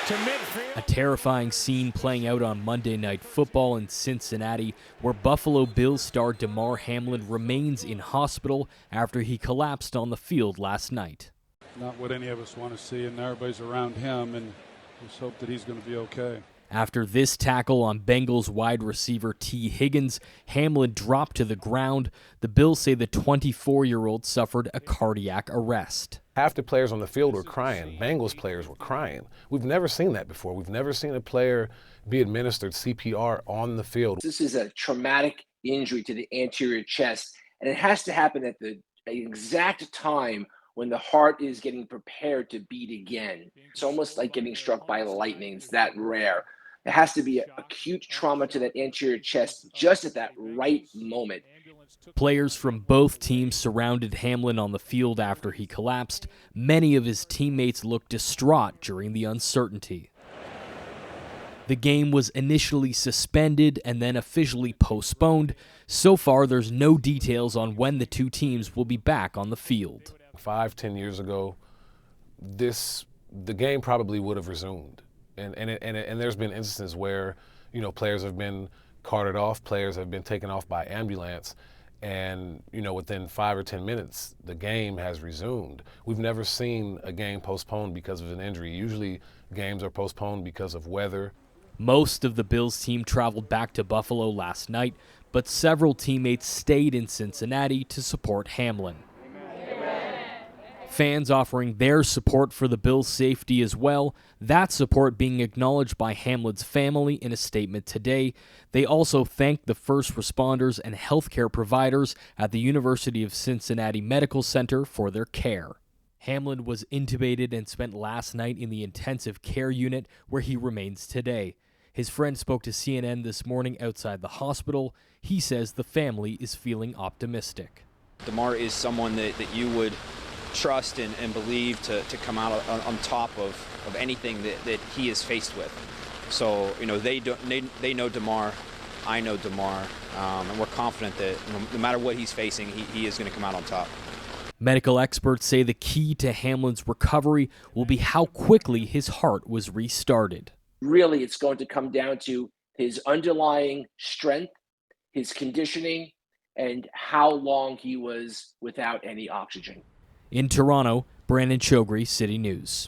to midfield. A terrifying scene playing out on Monday Night Football in Cincinnati, where Buffalo Bills star Damar Hamlin remains in hospital after he collapsed on the field last night. Not what any of us want to see, and everybody's around him, and let's hope that he's going to be okay. After this tackle on Bengals wide receiver T. Higgins, Hamlin dropped to the ground. The Bills say the 24-year-old suffered a cardiac arrest. Half the players on the field were crying. Bengals players were crying. We've never seen that before. We've never seen a player be administered CPR on the field. This is a traumatic injury to the anterior chest, and it has to happen at the exact time when the heart is getting prepared to beat again. It's almost like getting struck by lightning. It's that rare. It has to be an acute trauma to that anterior chest just at that right moment. Players from both teams surrounded Hamlin on the field after he collapsed. Many of his teammates looked distraught during the uncertainty. The game was initially suspended and then officially postponed. So far, there's no details on when the two teams will be back on the field. 5-10 years ago, the game probably would have resumed. And there's been instances where, players have been carted off, players have been taken off by ambulance, and, within 5 or 10 minutes, the game has resumed. We've never seen a game postponed because of an injury. Usually games are postponed because of weather. Most of the Bills team traveled back to Buffalo last night, but several teammates stayed in Cincinnati to support Hamlin. Fans offering their support for the Bills' safety as well, that support being acknowledged by Hamlin's family in a statement today. They also thanked the first responders and healthcare providers at the University of Cincinnati Medical Center for their care. Hamlin was intubated and spent last night in the intensive care unit where he remains today. His friend spoke to CNN this morning outside the hospital. He says the family is feeling optimistic. Damar is someone that you would trust and believe to come out on top of anything that he is faced with. So, they know Damar, I know Damar, and we're confident that no matter what he's facing, he is going to come out on top. Medical experts say the key to Hamlin's recovery will be how quickly his heart was restarted. Really, it's going to come down to his underlying strength, his conditioning, and how long he was without any oxygen. In Toronto, Brandon Choghri, City News.